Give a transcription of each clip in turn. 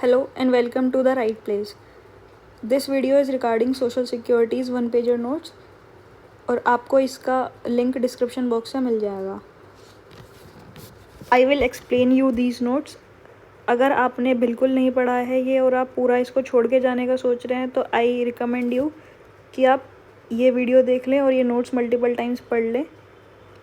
Hello and welcome to the right place. This video is regarding Social Security's one pager notes और आपको इसका link description box में मिल जाएगा. I will explain you these notes. अगर आपने बिल्कुल नहीं पढ़ा है ये और आप पूरा इसको छोड़ के जाने का सोच रहे हैं तो आई रिकमेंड यू कि आप ये वीडियो देख लें और ये नोट्स मल्टीपल टाइम्स पढ़ लें.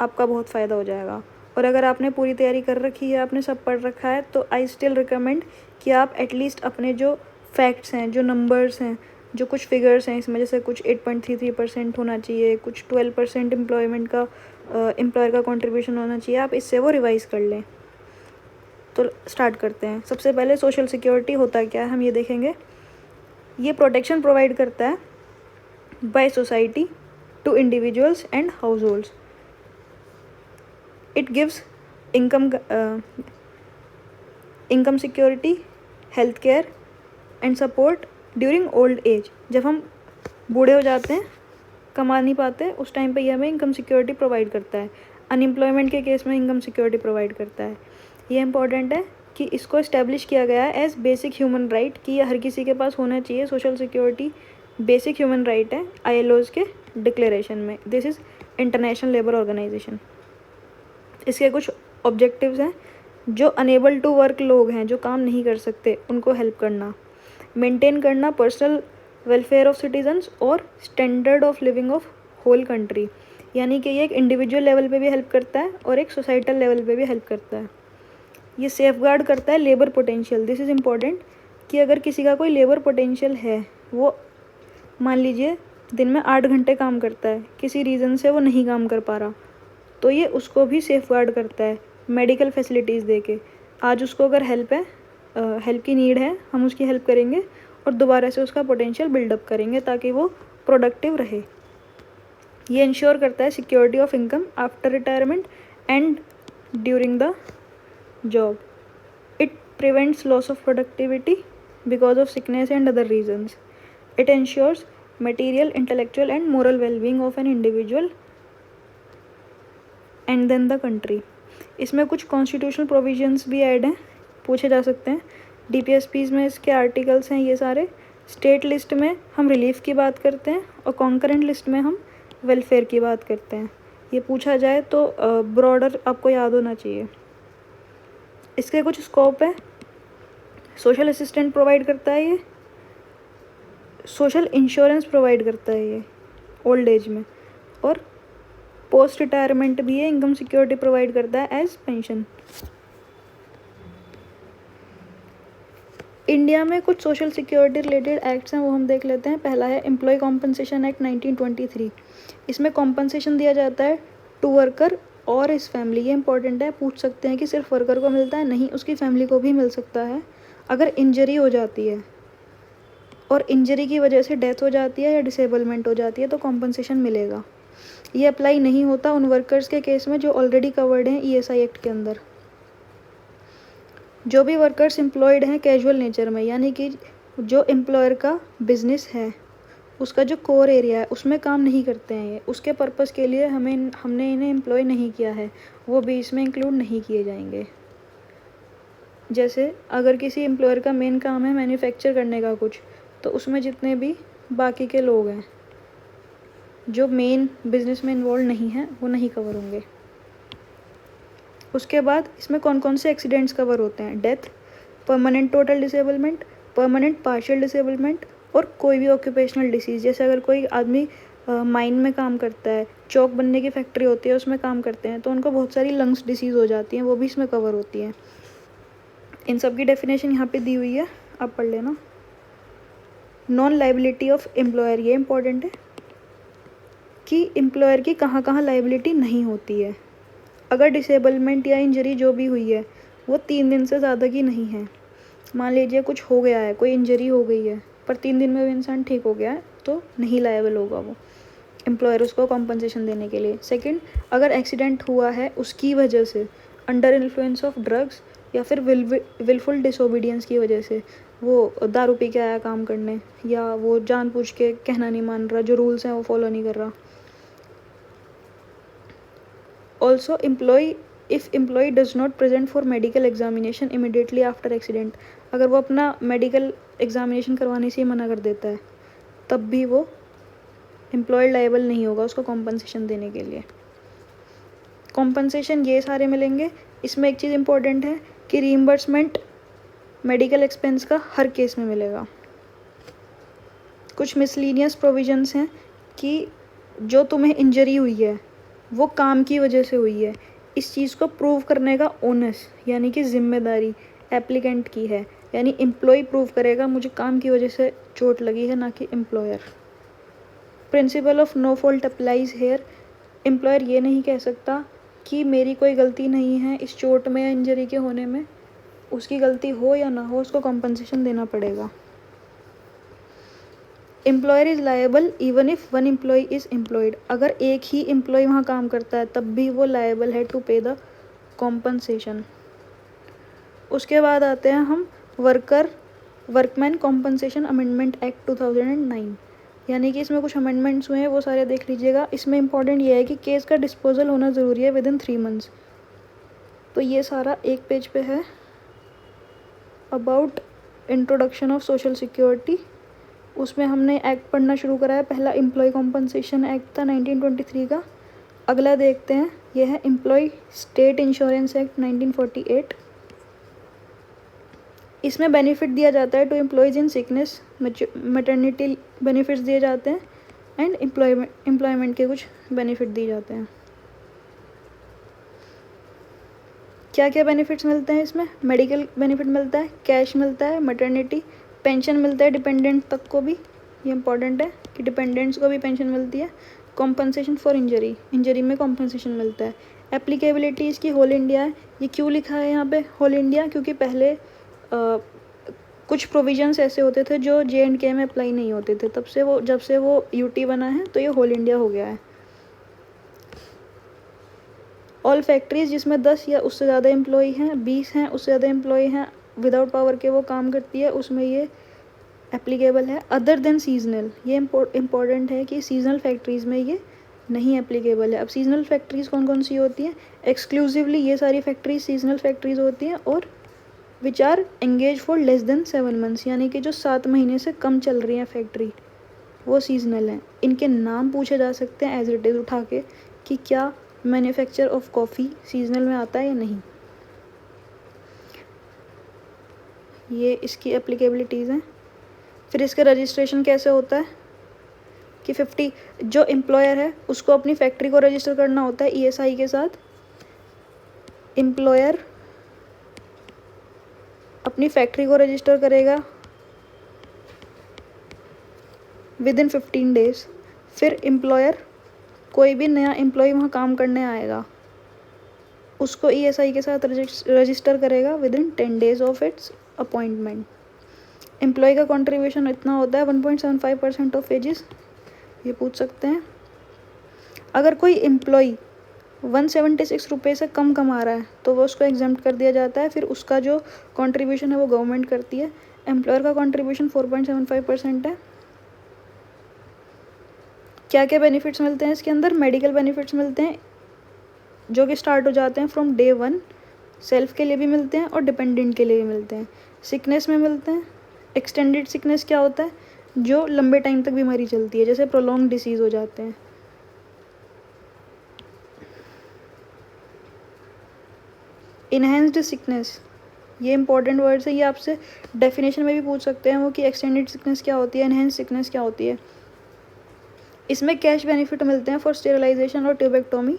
आपका बहुत फ़ायदा हो जाएगा. और अगर आपने पूरी तैयारी कर रखी है, आपने सब पढ़ रखा है, तो आई स्टिल रिकमेंड कि आप एटलीस्ट अपने जो फैक्ट्स हैं, जो नंबर्स हैं, जो कुछ फिगर्स हैं इसमें, जैसे कुछ 8.33% होना चाहिए, कुछ 12% एम्प्लॉयर का कंट्रीब्यूशन होना चाहिए, आप इससे वो रिवाइज़ कर लें. तो स्टार्ट करते हैं. सबसे पहले सोशल सिक्योरिटी होता क्या है हम ये देखेंगे. ये प्रोटेक्शन प्रोवाइड करता है by society to individuals and households. It gives income security, health care and support during old age. जब हम बूढ़े हो जाते हैं, कमा नहीं पाते, उस टाइम पे ये हमें इनकम सिक्योरिटी प्रोवाइड करता है. अनएम्प्लॉयमेंट के केस में इनकम सिक्योरिटी प्रोवाइड करता है. ये इंपॉर्टेंट है कि इसको इस्टेब्लिश किया गया है एज बेसिक ह्यूमन राइट, कि ये हर किसी के पास होना चाहिए. Social security basic human right है ILO's के डिक्लेरेशन में. This is International Labour Organization. इसके कुछ ऑब्जेक्टिव्स हैं. जो अनेबल टू वर्क लोग हैं, जो काम नहीं कर सकते, उनको हेल्प करना, मेंटेन करना पर्सनल वेलफेयर ऑफ सिटीजन्स और standard of living of whole country. यानी कि ये एक इंडिविजुअल लेवल पे भी हेल्प करता है और एक सोसाइटल लेवल पे भी हेल्प करता है. ये सेफगार्ड करता है labour potential. This is important कि अगर किसी का कोई लेबर पोटेंशियल है, वो मान लीजिए दिन में 8 घंटे काम करता है, किसी रीज़न से वो नहीं काम कर पा रहा, तो ये उसको भी सेफगार्ड करता है मेडिकल फैसिलिटीज़ दे के. आज उसको अगर हेल्प की नीड है, हम उसकी हेल्प करेंगे और दोबारा से उसका पोटेंशियल बिल्डअप करेंगे ताकि वो प्रोडक्टिव रहे. ये इंश्योर करता है security of income after retirement and during the job. It prevents loss of productivity because of sickness and other reasons. It ensures material, intellectual and moral wellbeing of an individual and then the country. इसमें कुछ constitutional provisions भी add हैं, पूछे जा सकते हैं. DPSPs में इसके आर्टिकल्स हैं ये सारे. स्टेट लिस्ट में हम रिलीफ की बात करते हैं और कॉन्करेंट लिस्ट में हम वेलफेयर की बात करते हैं. ये पूछा जाए तो ब्रॉडर आपको याद होना चाहिए. इसके कुछ स्कोप है. सोशल असिस्टेंट प्रोवाइड करता है ये. सोशल इंश्योरेंस प्रोवाइड करता है ये ओल्ड एज में. और पोस्ट रिटायरमेंट भी है, इनकम सिक्योरिटी प्रोवाइड करता है एज पेंशन. इंडिया में कुछ सोशल सिक्योरिटी रिलेटेड एक्ट्स हैं, वो हम देख लेते हैं. पहला है एम्प्लॉय कॉम्पनसेशन एक्ट 1923. इसमें कॉम्पनसेशन दिया जाता है टू वर्कर और इस फैमिली. ये इंपॉर्टेंट है, पूछ सकते हैं कि सिर्फ वर्कर को मिलता है. नहीं, उसकी फैमिली को भी मिल सकता है. अगर इंजरी हो जाती है और इंजरी की वजह से डेथ हो जाती है या डिसेबलमेंट हो जाती है तो कॉम्पनसेशन मिलेगा. ये अप्लाई नहीं होता उन वर्कर्स के केस में जो ऑलरेडी कवर्ड हैं ESI एक्ट के अंदर. जो भी वर्कर्स एम्प्लॉयड हैं कैजुअल नेचर में, यानी कि जो एम्प्लॉयर का बिजनेस है, उसका जो कोर एरिया है उसमें काम नहीं करते हैं ये, उसके पर्पस के लिए हमने इन्हें एम्प्लॉय नहीं किया है, वो भी इसमें इंक्लूड नहीं किए जाएंगे. जैसे अगर किसी एम्प्लॉयर का मेन काम है मैन्युफैक्चर करने का कुछ, तो उसमें जितने भी बाकी के लोग हैं जो मेन बिजनेस में इन्वॉल्व नहीं हैं, वो नहीं कवर होंगे. उसके बाद इसमें कौन कौन से एक्सीडेंट्स कवर होते हैं. Death, permanent total disablement, permanent partial disablement और कोई भी ऑक्यूपेशनल डिसीज़. जैसे अगर कोई आदमी माइन में काम करता है, चौक बनने की फैक्ट्री होती है, उसमें काम करते हैं, तो उनको बहुत सारी लंग्स डिसीज़ हो जाती हैं, वो भी इसमें कवर होती हैं. इन सब की डेफिनेशन यहाँ पे दी हुई है, आप पढ़ लेना. नॉन लाइबिलिटी ऑफ एम्प्लॉयर, ये इंपॉर्टेंट है कि एम्प्लॉयर की कहाँ कहाँ लाइबिलिटी नहीं होती है. अगर डिसेबलमेंट या इंजरी जो भी हुई है वो 3 दिन से ज़्यादा की नहीं है. मान लीजिए कुछ हो गया है, कोई इंजरी हो गई है, पर 3 दिन में वो इंसान ठीक हो गया है, तो नहीं लायबल होगा वो एम्प्लॉयर उसको कॉम्पनसेशन देने के लिए. सेकंड, अगर एक्सीडेंट हुआ है उसकी वजह से, अंडर इन्फ्लुएंस ऑफ ड्रग्स या फिर विलफुल डिसोबीडियंस की वजह से, वो दारू पी के आया काम करने, या वो जानबूझ के कहना नहीं मान रहा, जो रूल्स हैं वो फॉलो नहीं कर रहा. Also employ if employ does not present for medical examination immediately after accident, अगर वो अपना मेडिकल एग्जामिनेशन करवाने से ही मना कर देता है तब भी वो एम्प्लॉय लायबल नहीं होगा उसको कॉम्पनसेशन देने के लिए। कॉम्पनसेशन ये सारे मिलेंगे। इसमें एक चीज़ इंपॉर्टेंट है कि रीइम्बर्समेंट मेडिकल एक्सपेंस का हर केस में मिलेगा। कुछ मिसलीनियस प्रोविजंस हैं कि जो तुम्हें इंजरी हुई है वो काम की वजह से हुई है, इस चीज़ को प्रूव करने का ओनस यानी कि जिम्मेदारी एप्लीकेंट की है, यानी एम्प्लॉय प्रूव करेगा मुझे काम की वजह से चोट लगी है, ना कि employer. Principle of no fault applies here. Employer ये नहीं कह सकता कि मेरी कोई गलती नहीं है इस चोट में या इंजरी के होने में, उसकी गलती हो या ना हो उसको कॉम्पनसेशन देना पड़ेगा। Employer is liable even if one employ is employed, अगर एक ही एम्प्लॉय वहाँ काम करता है तब भी वो लायबल है टू पे द कॉम्पनसेशन। उसके बाद आते हैं हम वर्कमैन कॉम्पनसेशन अमेंडमेंट एक्ट 2009, यानी कि इसमें कुछ अमेंडमेंट्स हुए हैं वो सारे देख लीजिएगा। इसमें इंपॉर्टेंट ये है कि केस का डिस्पोजल होना ज़रूरी है विदिन 3 मंथ्स। तो ये सारा एक पेज पे है। About introduction of social security, उसमें हमने एक्ट पढ़ना शुरू करा है। पहला एम्प्लॉय कॉम्पनसेशन एक्ट था 1923 का। अगला देखते हैं, यह है एम्प्लॉय स्टेट इंश्योरेंस एक्ट 1948। इसमें बेनिफिट दिया जाता है to employees in sickness, maternity benefits दिए जाते हैं एंड एम्प्लॉयमेंट के कुछ बेनिफिट दिए जाते हैं। क्या क्या बेनिफिट्स मिलते हैं इसमें? मेडिकल बेनिफिट मिलता है, कैश मिलता है, मैटरनिटी, पेंशन मिलता है डिपेंडेंट तक को भी, ये इंपॉर्टेंट है कि डिपेंडेंट्स को भी पेंशन मिलती है। कॉम्पनसेशन फॉर इंजरी, इंजरी में कॉम्पनसेशन मिलता है। एप्लीकेबिलिटी इसकी होल इंडिया है। ये क्यों लिखा है यहाँ पे होल इंडिया? क्योंकि पहले कुछ प्रोविजंस ऐसे होते थे जो J&K में अप्लाई नहीं होते थे, तब से वो जब से वो यूटी बना है तो ये होल इंडिया हो गया है। ऑल फैक्ट्रीज जिसमें 10 या उससे ज़्यादा एम्प्लॉय हैं, 20 हैं उससे ज़्यादा एम्प्लॉय हैं, विदाउट पावर के वो काम करती है, उसमें ये एप्लीकेबल है। अदर देन सीजनल, ये इम्पोर्टेंट है कि सीजनल फैक्ट्रीज़ में ये नहीं एप्लीकेबल है। अब सीजनल फैक्ट्रीज़ कौन कौन सी होती हैं? एक्सक्लूसिवली ये सारी फैक्ट्रीज सीजनल फैक्ट्रीज़ होती हैं, और which are engage for less than 7 months, यानी कि जो 7 महीने से कम चल रही हैं फैक्ट्री वो सीजनल हैं। इनके नाम पूछे जा सकते हैं एज इट इज़ उठा के कि क्या मैन्युफैक्चर ऑफ कॉफ़ी सीजनल में आता है या नहीं। ये इसकी एप्लीकेबिलिटीज़ हैं। फिर इसका रजिस्ट्रेशन कैसे होता है कि 50 जो एम्प्लॉयर है उसको अपनी फैक्ट्री को रजिस्टर करना होता है ESI के साथ। एम्प्लॉयर अपनी फैक्ट्री को रजिस्टर करेगा विदिन 15 डेज। फिर एम्प्लॉयर कोई भी नया एम्प्लॉय वहाँ काम करने आएगा उसको ESI के साथ रजिस्टर करेगा within 10 days of its appointment. Employ का कंट्रीब्यूशन इतना होता है 1.75% ऑफ वेजेस, ये पूछ सकते हैं। अगर कोई एम्प्लॉय 176 रुपये से कम कमा रहा है तो वो उसको एग्जाम्प्ट कर दिया जाता है, फिर उसका जो कंट्रीब्यूशन है वो गवर्नमेंट करती है। एम्प्लॉयर का कंट्रीब्यूशन 4.75% है। क्या क्या बेनिफिट्स मिलते हैं इसके अंदर? मेडिकल बेनिफिट्स मिलते हैं जो कि स्टार्ट हो जाते हैं फ्रॉम डे 1, सेल्फ के लिए भी मिलते हैं और डिपेंडेंट के लिए भी मिलते हैं। सिकनेस में मिलते हैं। एक्सटेंडेड सिकनेस क्या होता है? जो लंबे टाइम तक बीमारी चलती है, जैसे प्रोलॉन्ग डिसीज़ हो जाते हैं। इन्हेंस्ड सिकनेस, ये इंपॉर्टेंट वर्ड्स है, ये आपसे डेफिनेशन में भी पूछ सकते हैं वो कि एक्सटेंडेड सिकनेस क्या होती है, इन्हेंस्ड सिकनेस क्या होती है। इसमें कैश बेनिफिट मिलते हैं फॉर स्टेरिलाइजेशन और ट्यूबेक्टोमी।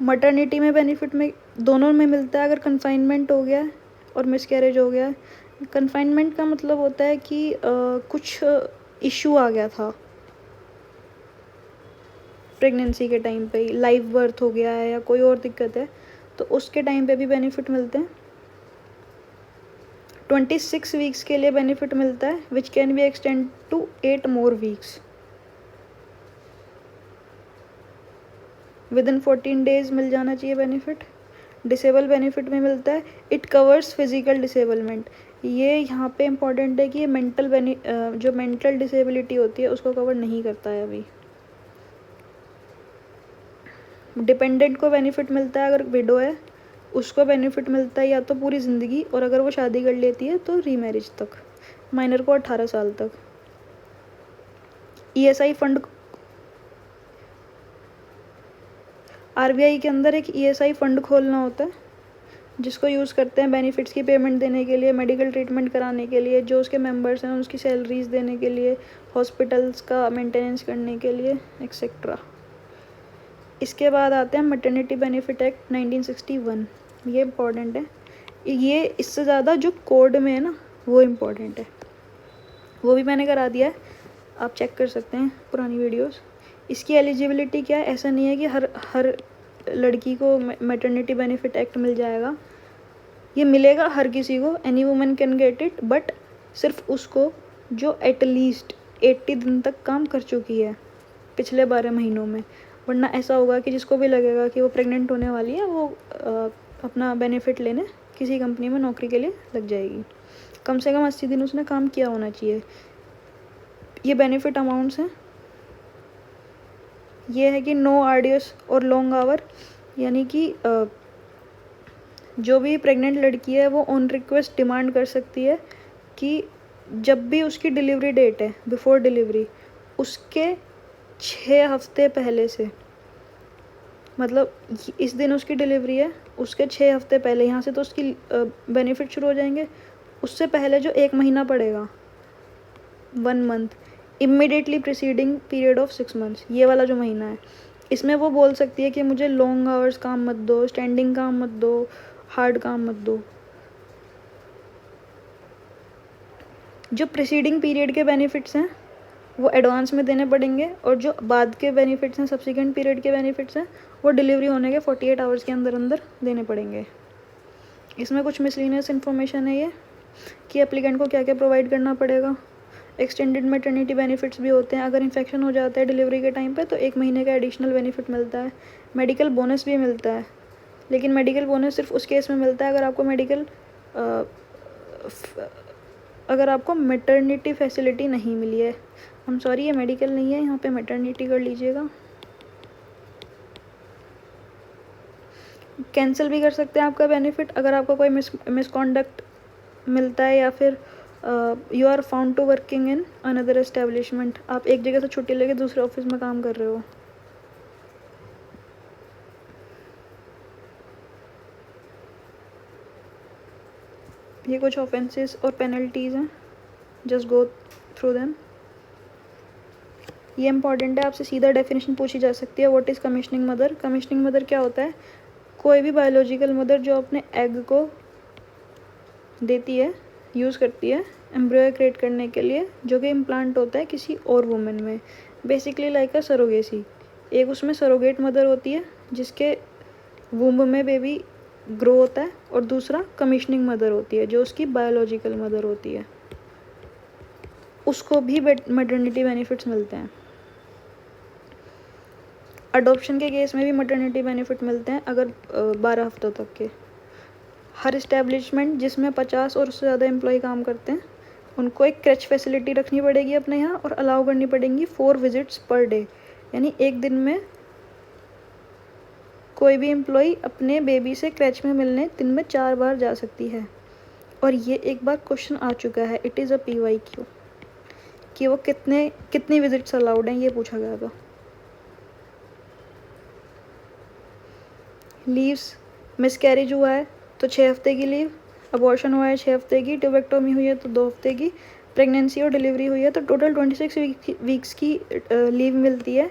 मटर्निटी में बेनिफिट में दोनों में मिलता है अगर कन्फाइनमेंट हो गया और मिसकैरेज हो गया। कन्फाइनमेंट का मतलब होता है कि कुछ इशू आ गया था प्रेगनेंसी के टाइम पे, लाइव बर्थ हो गया है या कोई और दिक्कत है, तो उसके टाइम पे भी बेनिफिट मिलते हैं। 26 वीक्स के लिए बेनिफिट मिलता है which can be extend to 8 more weeks. Within 14 days मिल जाना चाहिए बेनिफिट। डिसेबल बेनिफिट में मिलता है, इट कवर्स फिजिकल डिसेबलमेंट। ये यहाँ पे इम्पॉर्टेंट है कि ये जो मेंटल डिसेबिलिटी होती है उसको कवर नहीं करता है अभी। डिपेंडेंट को बेनिफिट मिलता है अगर विडो है, उसको बेनिफिट मिलता है या तो पूरी ज़िंदगी, और अगर वो शादी कर लेती है तो रीमैरिज तक, माइनर को 18 साल तक। ईएसआई फंड, आरबीआई के अंदर एक ईएसआई फंड खोलना होता है जिसको यूज़ करते हैं बेनिफिट्स की पेमेंट देने के लिए, मेडिकल ट्रीटमेंट कराने के लिए, जो उसके मेंबर्स हैं उसकी सैलरीज देने के लिए, हॉस्पिटल्स का मेंटेनेंस करने के लिए, एक्सेट्रा। इसके बाद आते हैं मैटरनिटी बेनिफिट एक्ट 1961। ये इम्पॉर्टेंट है, ये इससे ज़्यादा जो कोड में है ना वो इम्पॉर्टेंट है, वो भी मैंने करा दिया है, आप चेक कर सकते हैं पुरानी वीडियोस। इसकी एलिजिबिलिटी क्या है, ऐसा नहीं है कि हर लड़की को मैटरनिटी बेनिफिट एक्ट मिल जाएगा, ये मिलेगा हर किसी को, any women can get it, but सिर्फ उसको जो एटलीस्ट 80 दिन तक काम कर चुकी है पिछले 12 महीनों में। वरना ऐसा होगा कि जिसको भी लगेगा कि वो प्रेग्नेंट होने वाली है वो अपना बेनिफिट लेने किसी कंपनी में नौकरी के लिए लग जाएगी। कम से कम 80 दिन उसने काम किया होना चाहिए। ये बेनिफिट अमाउंट्स हैं, ये है कि नो आर्डियस और लॉन्ग आवर, यानी कि जो भी प्रेग्नेंट लड़की है वो ऑन रिक्वेस्ट डिमांड कर सकती है कि जब भी उसकी डिलीवरी डेट है, बिफोर डिलीवरी, उसके 6 हफ्ते पहले से, मतलब इस दिन उसकी डिलीवरी है उसके 6 हफ्ते पहले, यहाँ से तो उसकी बेनिफिट शुरू हो जाएंगे, उससे पहले जो 1 महीना पड़ेगा, 1 month, immediately preceding period of 6 months, ये वाला जो महीना है, इसमें वो बोल सकती है कि मुझे लॉन्ग आवर्स काम मत दो, स्टैंडिंग काम मत दो, हार्ड काम मत दो। जो प्रीसीडिंग पीरियड के बेनिफिट्स हैं वो एडवांस में देने पड़ेंगे, और जो बाद के बेनिफिट्स हैं, सब्सिक्वेंट पीरियड के बेनिफिट्स हैं, वो डिलीवरी होने के 48 आवर्स के अंदर अंदर देने पड़ेंगे। इसमें कुछ मिसलिनियस इन्फॉर्मेशन है ये कि एप्लीकेंट को क्या क्या प्रोवाइड करना पड़ेगा। एक्सटेंडेड मैटरनिटी बेनिफिट्स भी होते हैं, अगर इन्फेक्शन हो जाता है डिलीवरी के टाइम पे तो 1 महीने का एडिशनल बेनिफिट मिलता है। मेडिकल बोनस भी मिलता है, लेकिन मेडिकल बोनस सिर्फ उस केस में मिलता है अगर आपको मैटरनिटी फैसिलिटी नहीं मिली है। हम सॉरी, ये मेडिकल नहीं है, यहाँ पे मैटरनिटी कर लीजिएगा। कैंसिल भी कर सकते हैं आपका बेनिफिट अगर आपको कोई मिसकॉन्डक्ट मिलता है, या फिर you are found to working in another establishment, आप एक जगह से छुट्टी लेके दूसरे ऑफिस में काम कर रहे हो। ये कुछ ऑफेंसेस और पेनल्टीज़ हैं, जस्ट गो थ्रू देम। ये इंपॉर्टेंट है, आपसे सीधा डेफिनेशन पूछी जा सकती है, what is commissioning mother. Commissioning mother क्या होता है, कोई भी बायोलॉजिकल मदर जो अपने एग को देती है, यूज़ करती है एम्ब्रियो क्रिएट करने के लिए, जो कि इम्प्लांट होता है किसी और वुमेन में, बेसिकली लाइक अ सरोगेसी। एक उसमें सरोगेट मदर होती है जिसके वुम्ब में बेबी ग्रो होता है, और दूसरा कमीशनिंग मदर होती है जो उसकी बायोलॉजिकल मदर होती है, उसको भी मैटरनिटी बेनिफिट्स मिलते हैं। अडॉप्शन के केस में भी मैटरनिटी बेनिफिट मिलते हैं, अगर 12 हफ्तों तक के। हर इस्टेब्लिशमेंट जिसमें 50 और उससे ज़्यादा एम्प्लॉय काम करते हैं उनको एक क्रच फैसिलिटी रखनी पड़ेगी अपने यहाँ, और अलाउ करनी पड़ेंगी 4 विजिट्स पर डे, यानी एक दिन में कोई भी एम्प्लॉय अपने बेबी से क्रच में मिलने दिन में 4 बार जा सकती है। और ये एक बार क्वेश्चन आ चुका है, इट इज़ अ PYQ, कि वो कितनी विजिट्स अलाउड हैं, ये पूछा गया था। लीव्स, मिसकैरेज हुआ है तो 6 हफ्ते की लीव, अबॉर्शन हुआ है 6 हफ्ते की, ट्यूबेक्टोमी हुई है तो 2 हफ्ते की, प्रेगनेंसी और डिलीवरी हुई है तो टोटल 26 वीक्स की लीव मिलती है।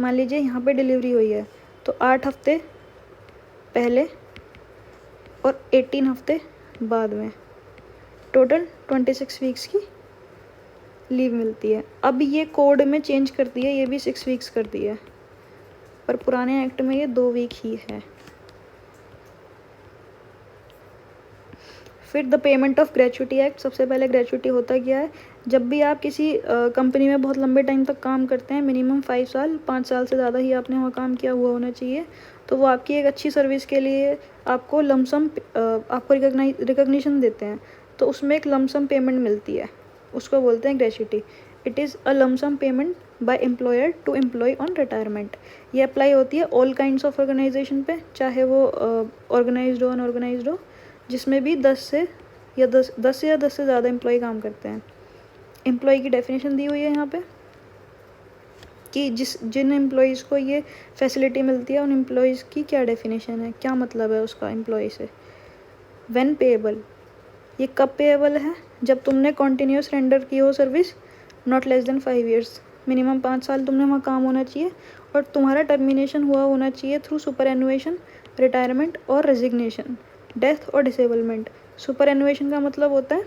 मान लीजिए यहाँ पे डिलीवरी हुई है तो 8 हफ्ते पहले और 18 हफ्ते बाद में, टोटल 26 वीक्स की लीव मिलती है। अब ये कोड में चेंज कर दिया, ये भी 6 वीक्स कर दिया है, पर पुराने एक्ट में ये 2 वीक ही है। फिर the payment of gratuity act. सबसे पहले ग्रेचुटी होता क्या है, जब भी आप किसी कंपनी में बहुत लंबे टाइम तक काम करते हैं, मिनिमम 5 साल, 5 साल से ज़्यादा ही आपने वहाँ काम किया हुआ होना चाहिए, तो वो आपकी एक अच्छी सर्विस के लिए आपको लमसम आपको रिकग्निशन देते हैं, तो उसमें एक लमसम पेमेंट मिलती है, उसको बोलते हैं gratuity. It is a lumpsum payment by employer to employ on retirement. ये अप्लाई होती है ऑल काइंड्स ऑफ ऑर्गेनाइजेशन पे, चाहे वो ऑर्गेनाइज्ड हो अनऑर्गेनाइज्ड हो, जिसमें भी 10 से या 10 से ज़्यादा एम्प्लॉय काम करते हैं। एम्प्लॉय की डेफिनेशन दी हुई है यहाँ पे कि जिन एम्प्लॉयज़ को ये फैसिलिटी मिलती है उन एम्प्लॉयज़ की क्या डेफिनेशन है, क्या मतलब है उसका एम्प्लॉय से। व्हेन पेएबल, ये कब पेएबल है, जब तुमने कॉन्टीन्यूस रेंडर की हो service not less than 5 years, minimum 5 साल तुमने वहाँ काम होना चाहिए और तुम्हारा टर्मिनेशन हुआ होना चाहिए थ्रू सुपर एनुएशन, रिटायरमेंट और रेजिग्नेशन, डेथ और डिसेबलमेंट। सुपर एनुएशन का मतलब होता है,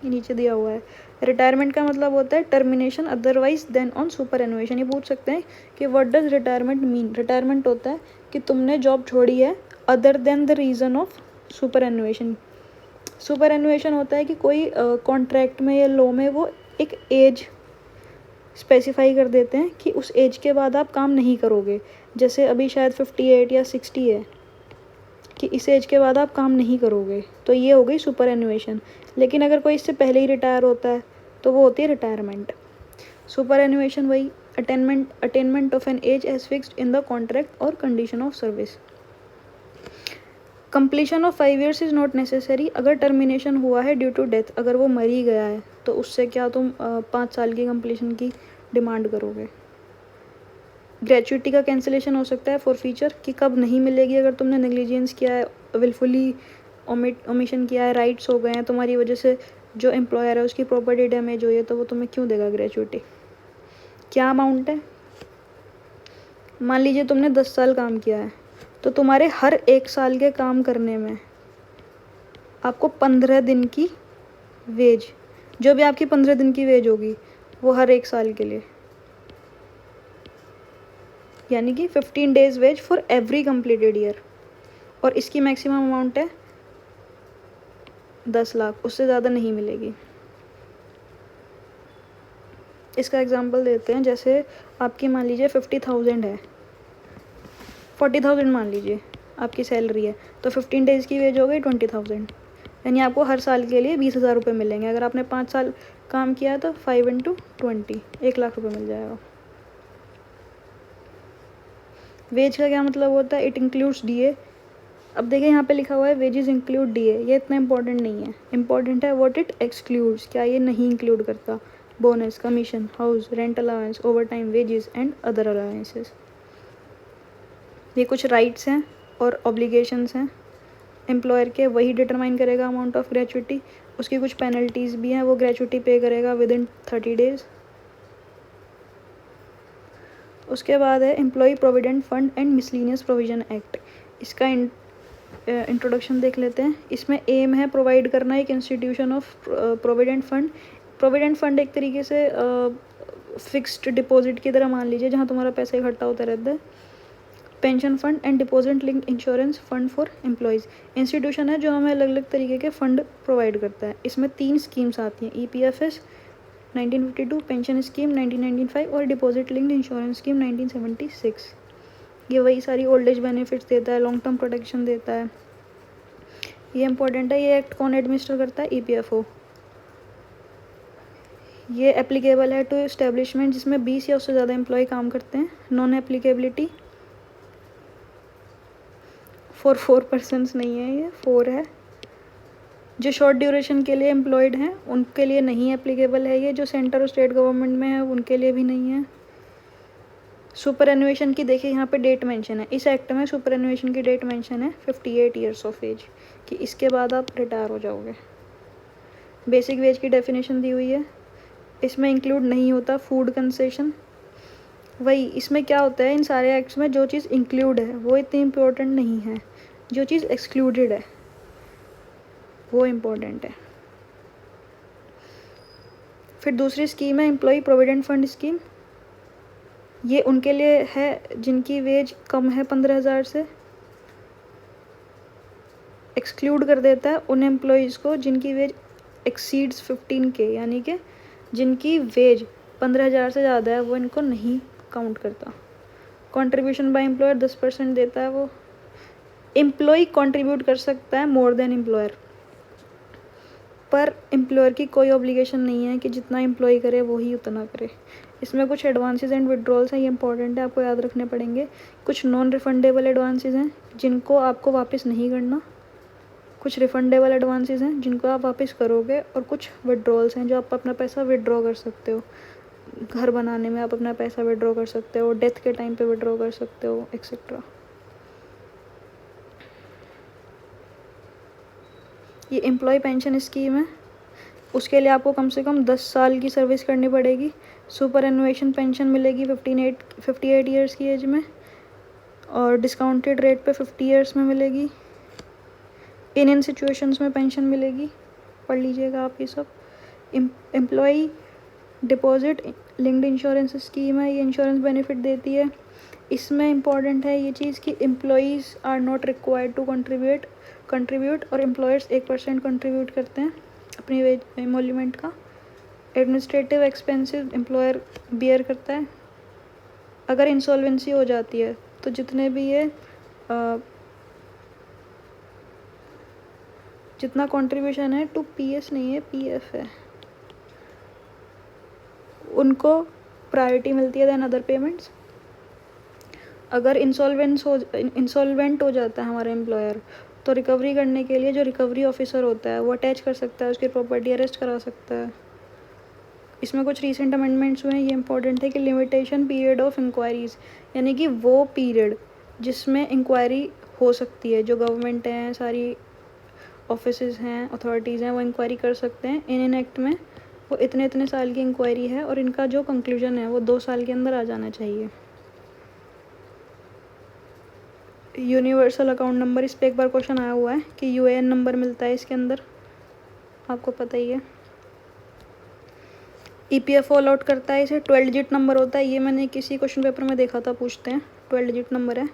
ये नीचे दिया हुआ है, रिटायरमेंट का मतलब होता है termination otherwise then on superannuation. ये पूछ सकते हैं कि what does retirement mean. Retirement होता है कि तुमने जॉब छोड़ी है other than the reason of superannuation. Superannuation होता है कि कोई कॉन्ट्रैक्ट में या लॉ में वो एक एज स्पेसिफाई कर देते हैं कि उस एज के बाद आप काम नहीं करोगे, जैसे अभी शायद 58 या 60 है कि इस एज के बाद आप काम नहीं करोगे, तो ये हो गई सुपर एनुएशन। लेकिन अगर कोई इससे पहले ही रिटायर होता है तो वो होती है रिटायरमेंट। सुपर एनुएशन वही attainment of an age age fixed in the contract और condition of service. Completion of 5 years is not necessary, अगर टर्मिनेशन हुआ है ड्यू टू डेथ, अगर वो मर ही गया है तो उससे क्या तुम 5 साल की कंप्लीशन की डिमांड करोगे। ग्रेचुइटी का कैंसिलेशन हो सकता है फॉर फीचर, कि कब नहीं मिलेगी अगर तुमने नेग्लिजेंस किया है, विलफुली ओमिशन किया है, राइट्स हो गए हैं तुम्हारी वजह से, जो एम्प्लॉयर है उसकी प्रॉपर्टी डैमेज हुई है, तो वो तुम्हें क्यों देगा ग्रेचुइटी। क्या अमाउंट है, मान लीजिए तुमने 10 साल काम किया है तो तुम्हारे हर 1 साल के काम करने में आपको 15 दिन की वेज, जो भी आपकी 15 दिन की वेज होगी वो हर 1 साल के लिए, यानी कि 15 days ways for every completed year. और इसकी मैक्सिमम अमाउंट है 10 लाख, उससे ज़्यादा नहीं मिलेगी। इसका एग्जांपल देते हैं, जैसे आपकी मान लीजिए 50,000 है, 40,000 मान लीजिए आपकी सैलरी है, तो 15 डेज़ की वेज हो गई 20,000, यानी आपको हर साल के लिए 20,000 रुपये मिलेंगे। अगर आपने 5 साल काम किया तो 5 × 20 1 लाख रुपये मिल जाएगा। वेज का क्या मतलब होता है, इट इंक्लूड्स डीए। अब देखिए यहाँ पे लिखा हुआ है वेजेस इंक्लूड डीए, ये इतना इंपॉर्टेंट नहीं है, इंपॉर्टेंट है व्हाट इट एक्सक्लूड्स, क्या ये नहीं इंक्लूड करता। Bonus, commission, house rent allowance, over time wages and other allowances. ये कुछ राइट्स हैं और ऑब्लिगेशंस हैं एम्प्लॉयर के, वही डिटरमाइन करेगा अमाउंट ऑफ ग्रेचुइटी। उसकी कुछ पेनल्टीज़ भी हैं, वो ग्रेचुइटी पे करेगा विद इन 30 डेज़। उसके बाद है employ provident fund and miscellaneous provision act. इसका इंट्रोडक्शन देख लेते हैं। इसमें एम है प्रोवाइड करना एक institution of provident fund. Provident fund एक तरीके से फिक्स्ड डिपॉजिट की तरह मान लीजिए, जहाँ तुम्हारा पैसा इकट्ठा होता रहता है। Pension fund and deposit linked insurance fund for employees, institution है जो हमें अलग अलग तरीके के फंड प्रोवाइड करता है। इसमें 3 स्कीम्स आती हैं, EPFS 1952, पेंशन स्कीम 1995 और डिपॉजिट लिंक्ड इंश्योरेंस स्कीम 1976। ये वही सारी ओल्ड एज बेनिफिट्स देता है, लॉन्ग टर्म प्रोटेक्शन देता है। ये इंपॉर्टेंट है। ये एक्ट कौन एडमिनिस्टर करता है, EPFO। ये एप्लीकेबल है टू एस्टेब्लिशमेंट जिसमें 20 या उससे ज़्यादा एम्प्लॉय काम करते हैं। नॉन एप्लीकेबिलिटी फॉर 4 पर्सन्स नहीं है, ये 4 है। जो शॉर्ट ड्यूरेशन के लिए एम्प्लॉयड हैं उनके लिए नहीं एप्लीकेबल है ये, जो सेंटर और स्टेट गवर्नमेंट में है उनके लिए भी नहीं है। सुपर एनुएशन की देखिए यहाँ पे डेट मेंशन है, इस एक्ट में सुपर एनुएशन की डेट मेंशन है 58 ईयर्स ऑफ एज, कि इसके बाद आप रिटायर हो जाओगे। बेसिक वेज की डेफिनेशन दी हुई है, इसमें इंक्लूड नहीं होता फूड कंसेशन। वही इसमें क्या होता है, इन सारे एक्ट्स में जो चीज़ इंक्लूड है वो इतनी इम्पोर्टेंट नहीं है, जो चीज़ एक्सक्लूडेड है वो इम्पोर्टेंट है। फिर दूसरी स्कीम है एम्प्लॉय प्रोविडेंट फंड स्कीम। ये उनके लिए है जिनकी वेज कम है 15,000 से। एक्सक्लूड कर देता है उन एम्प्लॉयज़ को जिनकी वेज एक्सीड्स 15K, यानी कि जिनकी वेज 15,000 से ज़्यादा है वो इनको नहीं काउंट करता। कंट्रीब्यूशन बाय एम्प्लॉयर 10% देता है वो। एम्प्लॉय कंट्रीब्यूट कर सकता है more than employer. Per employer की कोई ऑब्लिगेशन नहीं है कि जितना एम्प्लॉय करे वो ही उतना करे। इसमें कुछ एडवांसेस एंड विड्रॉल्स हैं, ये इंपॉर्टेंट है, आपको याद रखने पड़ेंगे। कुछ नॉन रिफंडेबल एडवांसेस हैं जिनको आपको वापस नहीं करना, कुछ रिफंडेबल एडवांसेस हैं जिनको आप वापस करोगे, और कुछ विड्रॉल्स हैं जो आप अपना पैसा विड्रॉ कर सकते हो। घर बनाने में आप अपना पैसा विड्रॉ कर सकते हो, डेथ के टाइम पे विड्रॉ कर सकते हो, एक्सेट्रा। ये एम्प्लॉय पेंशन स्कीम है, उसके लिए आपको कम से कम 10 साल की सर्विस करनी पड़ेगी। सुपर एनुएशन पेंशन मिलेगी 58 ईयर्स की एज में, और डिस्काउंटेड रेट पे 50 ईयर्स में मिलेगी। इन सिचुएशंस में पेंशन मिलेगी, पढ़ लीजिएगा आप ये सब। Employ deposit linked insurance scheme है, ये इंश्योरेंस बेनिफिट देती है। इसमें इम्पॉर्टेंट है ये चीज़ कि employees are not required to contribute और एम्प्लॉयर्स 1% कंट्रीब्यूट करते हैं अपनी वेज एमोल्यूमेंट का। एडमिनिस्ट्रेटिव एक्सपेंसेस एम्प्लॉयर बियर करता है। अगर इंसॉल्वेंसी हो जाती है तो जितने भी ये जितना कंट्रीब्यूशन है टू पीएस नहीं है, पीएफ है, उनको प्रायोरिटी मिलती है देन अदर पेमेंट्स। अगर इंसॉल्वेंट हो जाता है हमारा एम्प्लॉयर, तो रिकवरी करने के लिए जो रिकवरी ऑफिसर होता है वो अटैच कर सकता है उसकी प्रॉपर्टी, अरेस्ट करा सकता है। इसमें कुछ रीसेंट अमेंडमेंट्स हुए हैं, ये इंपॉर्टेंट है कि लिमिटेशन पीरियड ऑफ इंक्वायरीज, यानी कि वो पीरियड जिसमें इंक्वायरी हो सकती है, जो गवर्नमेंट हैं, सारी ऑफिसेज हैं, अथॉरिटीज़ हैं, वो इंक्वायरी कर सकते हैं। इन एक्ट में वो इतने साल की इंक्वायरी है, और इनका जो कंक्लूजन है वो 2 साल के अंदर आ जाना चाहिए। यूनिवर्सल अकाउंट नंबर, इस पर एक बार क्वेश्चन आया हुआ है कि यूएएन नंबर मिलता है इसके अंदर, आपको पता ही है। ईपीएफओ अलॉट करता है इसे, 12 डिजिट नंबर होता है, ये मैंने किसी क्वेश्चन पेपर में देखा था, पूछते हैं। 12 डिजिट नंबर है,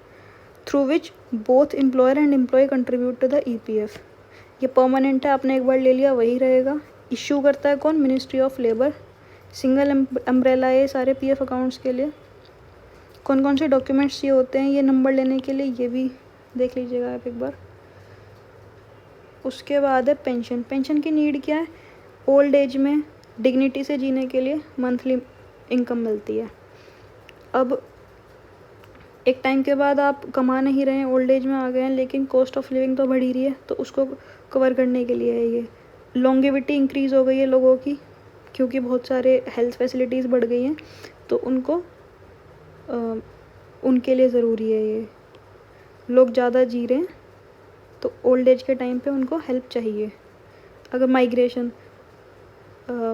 through which both employer and employ contribute to the EPF. ये परमानेंट है, आपने एक बार ले लिया वही रहेगा। इशू करता है कौन? Ministry of labour. Single umbrella है सारे पीएफ अकाउंट्स के लिए। कौन कौन से डॉक्यूमेंट्स ये होते हैं ये नंबर लेने के लिए, ये भी देख लीजिएगा आप एक बार। उसके बाद है पेंशन। पेंशन की नीड क्या है? ओल्ड एज में डिग्निटी से जीने के लिए मंथली इनकम मिलती है। अब एक टाइम के बाद आप कमा नहीं रहे हैं, ओल्ड एज में आ गए हैं, लेकिन कॉस्ट ऑफ लिविंग तो बढ़ ही रही है, तो उसको कवर करने के लिए है ये। लॉन्गेविटी इंक्रीज़ हो गई है लोगों की, क्योंकि बहुत सारे हेल्थ फैसिलिटीज़ बढ़ गई हैं, तो उनके लिए ज़रूरी है ये। लोग ज़्यादा जी रहे हैं, तो ओल्ड एज के टाइम पे उनको हेल्प चाहिए। अगर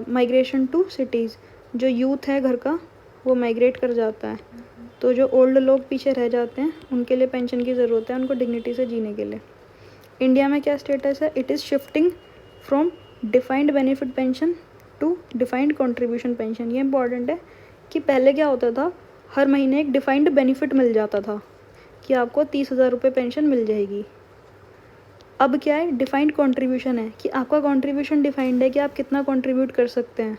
माइग्रेशन टू सिटीज़, जो यूथ है घर का वो माइग्रेट कर जाता है, तो जो ओल्ड लोग पीछे रह जाते हैं उनके लिए पेंशन की ज़रूरत है, उनको डिग्निटी से जीने के लिए। इंडिया में क्या स्टेटस है? It is shifting from defined benefit pension to defined contribution pension. ये इंपॉर्टेंट है कि पहले क्या होता था, हर महीने एक डिफाइंड बेनिफिट मिल जाता था कि आपको 30,000 रुपये पेंशन मिल जाएगी। अब क्या है? डिफाइंड कंट्रीब्यूशन है कि आपका कंट्रीब्यूशन डिफाइंड है कि आप कितना कंट्रीब्यूट कर सकते हैं,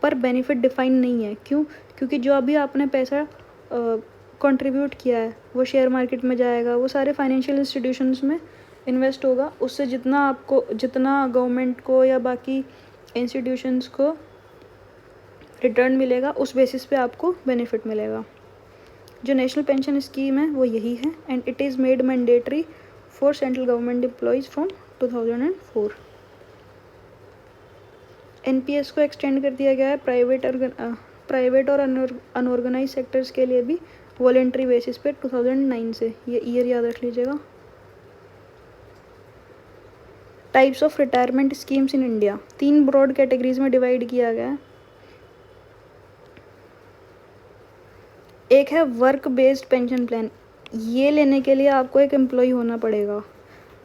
पर बेनिफिट डिफाइंड नहीं है। क्यों? क्योंकि जो अभी आपने पैसा कंट्रीब्यूट किया है वो शेयर मार्केट में जाएगा, वो सारे फाइनेंशियल इंस्टीट्यूशंस में इन्वेस्ट होगा, उससे जितना गवर्नमेंट को या बाकी इंस्टीट्यूशंस को रिटर्न मिलेगा, उस बेसिस पे आपको बेनिफिट मिलेगा। जो नेशनल पेंशन स्कीम है वो यही है, and it is made mandatory for central government employees from 2004। NPS को एक्सटेंड कर दिया गया है प्राइवेट और अनऑर्गेनाइज सेक्टर्स के लिए भी वॉलेंट्री बेसिस पे 2009 से। ये ईयर याद रख लीजिएगा। Types of retirement schemes in India, 3 broad categories में डिवाइड किया गया है। एक है वर्क बेस्ड पेंशन प्लान, ये लेने के लिए आपको एक एम्प्लॉय होना पड़ेगा।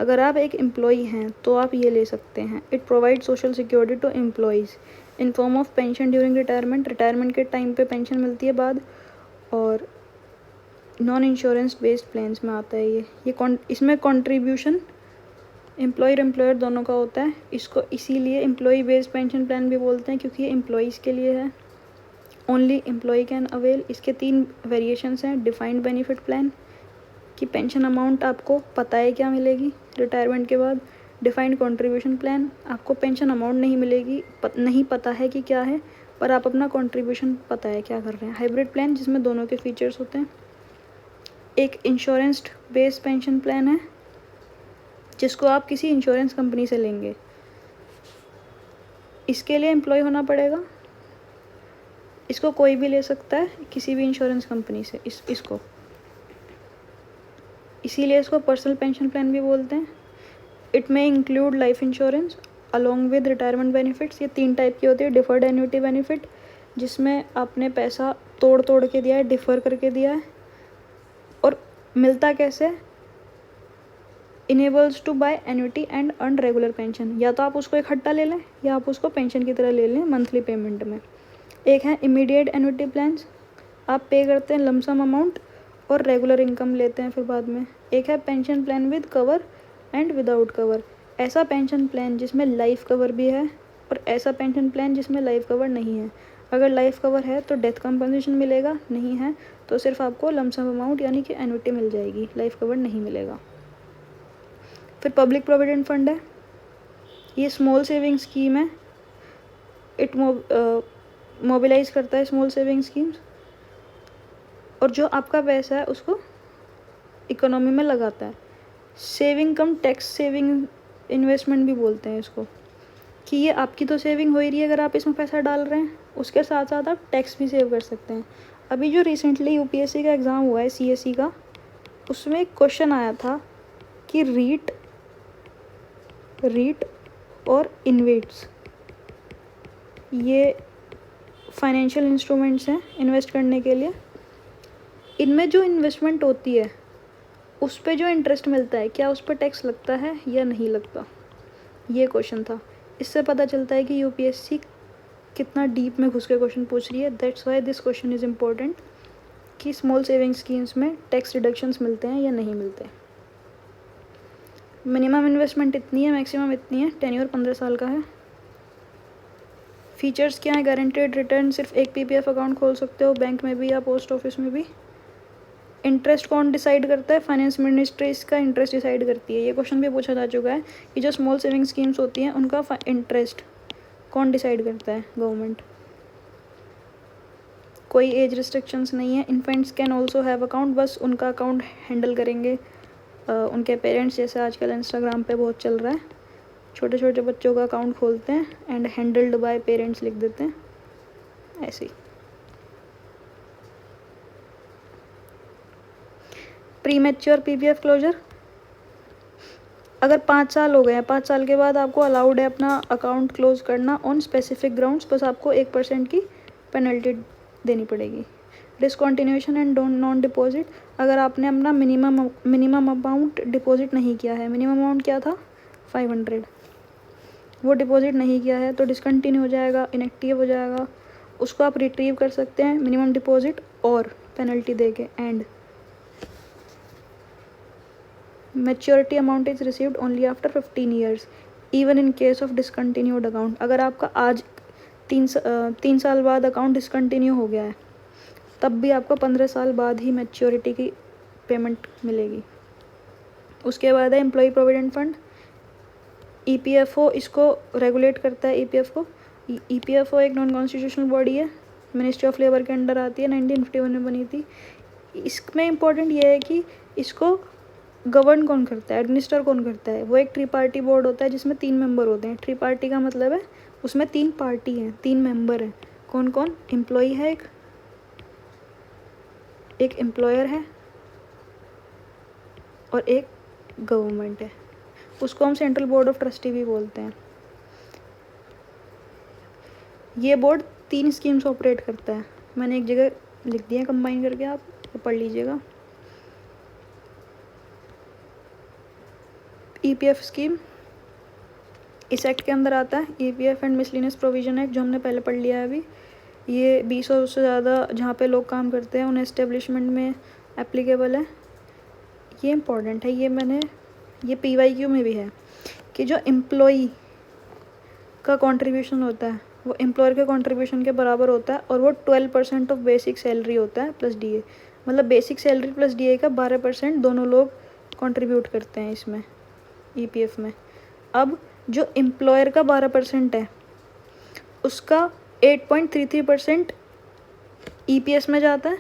अगर आप एक एम्प्लॉय हैं तो आप ये ले सकते हैं। It provide social security to employees in form of pension during retirement के टाइम पे पेंशन मिलती है बाद, और नॉन इंश्योरेंस बेस्ड प्लान्स में आता है इसमें कंट्रीब्यूशन एम्प्लॉयर दोनों का होता है। इसको इसीलिए एम्प्लॉय बेस्ड पेंशन प्लान भी बोलते हैं, क्योंकि ये एम्प्लॉयज़ के लिए है। Only employ can avail. इसके 3 वेरिएशंस हैं। डिफाइंड बेनिफिट प्लान कि पेंशन अमाउंट आपको पता है क्या मिलेगी रिटायरमेंट के बाद। डिफाइंड कंट्रीब्यूशन प्लान, आपको पेंशन अमाउंट नहीं मिलेगी, नहीं पता है कि क्या है, पर आप अपना कंट्रीब्यूशन पता है क्या कर रहे हैं। हाइब्रिड प्लान, जिसमें दोनों के फीचर्स होते हैं। एक इंश्योरेंस बेस्ड पेंशन प्लान है, जिसको आप किसी इंश्योरेंस कंपनी से लेंगे। इसके लिए एम्प्लॉय होना पड़ेगा। इसको कोई भी ले सकता है किसी भी इंश्योरेंस कंपनी से। इसको इसीलिए इसको पर्सनल पेंशन प्लान भी बोलते हैं। It may include life insurance along with retirement benefits. ये 3 टाइप की होती है। डिफर्ड एन्युटी बेनिफिट, जिसमें आपने पैसा तोड़ तोड़ के दिया है, डिफ़र करके दिया है, और मिलता कैसे? Enables to buy annuity and earn regular pension. या तो आप उसको इकट्ठा ले लें या आप उसको पेंशन की तरह ले लें मंथली पेमेंट में। एक है इमीडिएट एन्युटी प्लान्स, आप पे करते हैं लमसम अमाउंट और रेगुलर इनकम लेते हैं फिर बाद में। एक है pension plan with cover and without cover, ऐसा पेंशन प्लान जिसमें लाइफ कवर भी है और ऐसा पेंशन प्लान जिसमें लाइफ कवर नहीं है। अगर लाइफ कवर है तो डेथ कंपनसेशन मिलेगा, नहीं है तो सिर्फ आपको लमसम अमाउंट यानी कि एन्युटी मिल जाएगी, लाइफ कवर नहीं मिलेगा। फिर पब्लिक प्रोविडेंट फंड है, ये स्मॉल सेविंग स्कीम है। इट मोबिलाइज करता है स्मॉल सेविंग स्कीम्स, और जो आपका पैसा है उसको इकोनॉमी में लगाता है। सेविंग कम टैक्स सेविंग इन्वेस्टमेंट भी बोलते हैं इसको, कि ये आपकी तो सेविंग हो ही रही है अगर आप इसमें पैसा डाल रहे हैं, उसके साथ साथ आप टैक्स भी सेव कर सकते हैं। अभी जो रिसेंटली यूपीएससी का एग्ज़ाम हुआ है सीएससी का, उसमें एक क्वेश्चन आया था कि रीट और इन्वेट्स, ये फाइनेंशियल इंस्ट्रूमेंट्स हैं इन्वेस्ट करने के लिए। इनमें जो इन्वेस्टमेंट होती है उस पे जो इंटरेस्ट मिलता है, क्या उस पर टैक्स लगता है या नहीं लगता, ये क्वेश्चन था। इससे पता चलता है कि यूपीएससी कितना डीप में घुस के क्वेश्चन पूछ रही है। That's why this question is important, कि स्मॉल सेविंग स्कीम्स में टैक्स रिडक्शंस मिलते हैं या नहीं मिलते। मिनिमम इन्वेस्टमेंट इतनी है, मैक्सिमम इतनी है, टेन्योर 15 साल का है। फीचर्स क्या है? गारंटेड रिटर्न, सिर्फ एक पीपीएफ अकाउंट खोल सकते हो बैंक में भी या पोस्ट ऑफिस में भी। इंटरेस्ट कौन डिसाइड करता है? फाइनेंस मिनिस्ट्री इसका इंटरेस्ट डिसाइड करती है। ये क्वेश्चन भी पूछा जा चुका है कि जो स्मॉल सेविंग स्कीम्स होती हैं उनका इंटरेस्ट कौन डिसाइड करता है? गवर्नमेंट। कोई एज रिस्ट्रिक्शंस नहीं है। Infants can also have account, बस उनका अकाउंट हैंडल करेंगे उनके पेरेंट्स, जैसे आजकल इंस्टाग्राम पे बहुत चल रहा है, छोटे छोटे बच्चों का अकाउंट खोलते हैं एंड हैंडल्ड बाय पेरेंट्स लिख देते हैं, ऐसे ही। प्री मैच्योर पीपीएफ क्लोजर, अगर 5 साल हो गए हैं, 5 साल के बाद आपको अलाउड है अपना अकाउंट क्लोज करना ऑन स्पेसिफिक ग्राउंड्स, बस आपको 1% की पेनल्टी देनी पड़ेगी। डिसकंटिन्यूएशन एंड नॉन डिपॉजिट, अगर आपने अपना मिनिमम अमाउंट डिपॉजिट नहीं किया है, मिनिमम अमाउंट क्या था 500, वो डिपॉजिट नहीं किया है तो डिसकंटिन्यू हो जाएगा, इनएक्टिव हो जाएगा, उसको आप रिट्रीव कर सकते हैं मिनिमम डिपॉजिट और पेनल्टी दे के। And maturity amount is received only after 15 years even in case of discontinued account, अगर आपका आज 3 साल बाद अकाउंट डिसकंटिन्यू हो गया है तब भी आपको 15 साल बाद ही मैच्योरिटी की पेमेंट मिलेगी। उसके बाद है एम्प्लॉय प्रोविडेंट फंड, ईपीएफओ इसको रेगुलेट करता है। ईपीएफओ एक नॉन कॉन्स्टिट्यूशनल बॉडी है, मिनिस्ट्री ऑफ लेबर के अंडर आती है, 1951 में बनी थी। इसमें इम्पोर्टेंट ये है कि इसको गवर्न कौन करता है, एडमिनिस्टर कौन करता है? वो एक ट्री-पार्टी बोर्ड होता है जिसमें 3 मेंबर होते हैं। ट्री-पार्टी का मतलब है उसमें 3 पार्टी हैं, 3 मेंबर हैं। कौन कौन? एम्प्लॉई है, एक एम्प्लॉयर है और एक गवर्नमेंट है। उसको हम सेंट्रल बोर्ड ऑफ ट्रस्टी भी बोलते हैं। ये बोर्ड 3 स्कीम्स ऑपरेट करता है, मैंने एक जगह लिख दिया कंबाइन करके, आप पढ़ लीजिएगा। ईपीएफ स्कीम इस एक्ट के अंदर आता है, EPF and miscellaneous provision act, जो हमने पहले पढ़ लिया है अभी। ये 20 और उससे ज़्यादा जहाँ पे लोग काम करते हैं उन एस्टेब्लिशमेंट में एप्लीकेबल है। ये इम्पॉर्टेंट है, ये पीवाईक्यू में भी है कि जो एम्प्लॉई का कंट्रीब्यूशन होता है वो एम्प्लॉयर के कंट्रीब्यूशन के बराबर होता है, और वो 12% ऑफ बेसिक सैलरी होता है प्लस डीए, मतलब बेसिक सैलरी प्लस डीए का 12% दोनों लोग कंट्रीब्यूट करते हैं इसमें, ईपीएफ में। अब जो एम्प्लॉयर का 12% है उसका 8.33% EPS में जाता है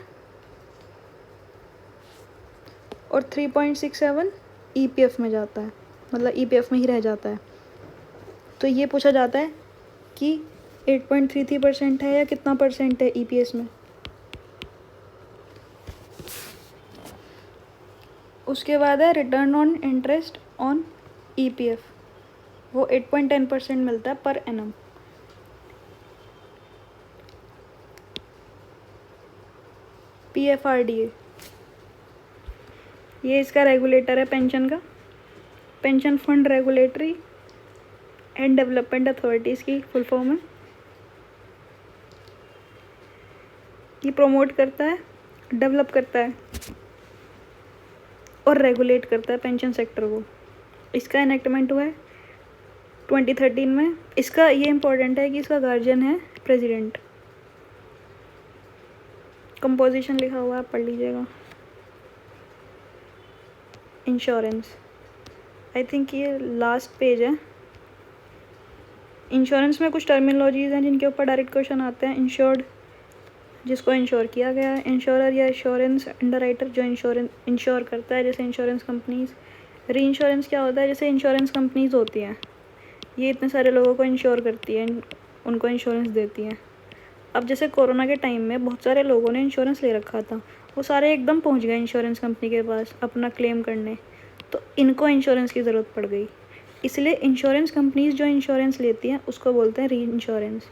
और 3.67 EPF में जाता है, मतलब EPF में ही रह जाता है। तो ये पूछा जाता है कि 8.33% है या कितना परसेंट है EPS में। उसके बाद है return on interest on EPF, वो 8.10% मिलता है पर एनम। PFRDA ये इसका रेगुलेटर है पेंशन का, pension fund regulatory and development authority इसकी फुल फॉर्म है। ये प्रमोट करता है, डेवलप करता है और रेगुलेट करता है पेंशन सेक्टर को। इसका इनेक्टमेंट हुआ है 2013 में। इसका ये इम्पोर्टेंट है कि इसका गार्जियन है प्रेसिडेंट। कंपोजिशन लिखा हुआ है, आप पढ़ लीजिएगा। इंश्योरेंस, आई थिंक ये लास्ट पेज है। इंश्योरेंस में कुछ टर्मिनोलॉजीज हैं जिनके ऊपर डायरेक्ट क्वेश्चन आते हैं। इंश्योर्ड, जिसको इंश्योर किया गया है। इंश्योरर या इंश्योरेंस अंडरराइटर, जो इंश्योर करता है, जैसे इंश्योरेंस कंपनीज। री इंश्योरेंस क्या होता है, जैसे इंश्योरेंस कंपनीज होती हैं, ये इतने सारे लोगों को इंश्योर करती है, उनको इंश्योरेंस देती हैं। अब जैसे कोरोना के टाइम में बहुत सारे लोगों ने इंश्योरेंस ले रखा था, वो सारे एकदम पहुंच गए इंश्योरेंस कंपनी के पास अपना क्लेम करने, तो इनको इंश्योरेंस की ज़रूरत पड़ गई। इसलिए इंश्योरेंस कंपनीज जो इंश्योरेंस लेती हैं उसको बोलते हैं री इंश्योरेंस,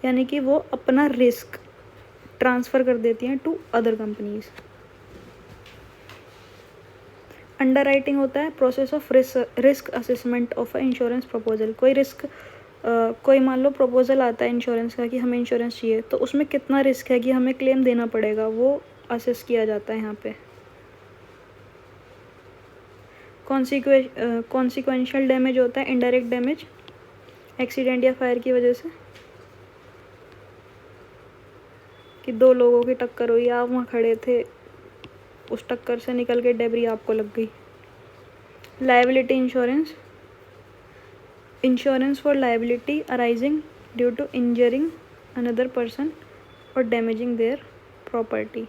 यानी कि वो अपना रिस्क ट्रांसफ़र कर देती हैं टू अदर कंपनीज। अंडरराइटिंग होता है process of risk assessment of a insurance proposal. कोई रिस्क कोई मान लो प्रपोजल आता है इंश्योरेंस का कि हमें इंश्योरेंस चाहिए, तो उसमें कितना रिस्क है कि हमें क्लेम देना पड़ेगा, वो असेस किया जाता है यहाँ पे। कॉन्सिक्वेंशियल डैमेज होता है इनडायरेक्ट डैमेज, एक्सीडेंट या फायर की वजह से, कि दो लोगों की टक्कर हुई, आप वहाँ खड़े थे, उस टक्कर से निकल के डेबरी आपको लग गई। Liability insurance, insurance for liability arising due to injuring another person और डैमेजिंग देयर प्रॉपर्टी,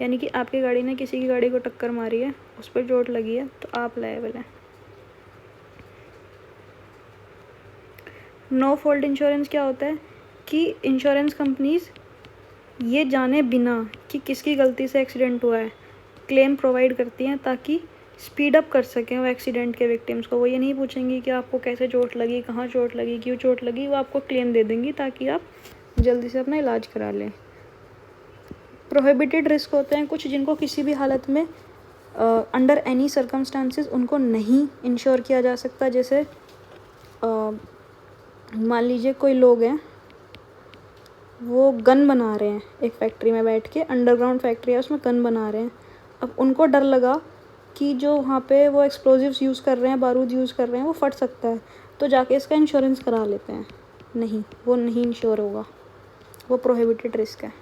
यानी कि आपकी गाड़ी ने किसी की गाड़ी को टक्कर मारी है, उस पर चोट लगी है, तो आप लायबल हैं। नो फॉल्ट इंश्योरेंस क्या होता है कि इंश्योरेंस कंपनीज ये जाने बिना कि किसकी गलती से एक्सीडेंट हुआ है क्लेम प्रोवाइड करती हैं, ताकि स्पीड अप कर सकें वो एक्सीडेंट के विक्टिम्स को। वो ये नहीं पूछेंगी कि आपको कैसे चोट लगी, कहाँ चोट लगी, क्यों चोट लगी, वो आपको क्लेम दे देंगी ताकि आप जल्दी से अपना इलाज करा लें। प्रोहिबिटेड रिस्क होते हैं कुछ जिनको किसी भी हालत में अंडर एनी सर्कमस्टांसिस उनको नहीं इंश्योर किया जा सकता। जैसे मान लीजिए कोई लोग हैं, वो गन बना रहे हैं एक फैक्ट्री में बैठ के, अंडरग्राउंड फैक्ट्री है उसमें गन बना रहे हैं। अब उनको डर लगा कि जो वहाँ पे वो एक्सप्लोजिव्स यूज़ कर रहे हैं, बारूद यूज़ कर रहे हैं, वो फट सकता है, तो जाके इसका इंश्योरेंस करा लेते हैं। नहीं, वो नहीं इंश्योर होगा, वो प्रोहिबिटेड रिस्क है।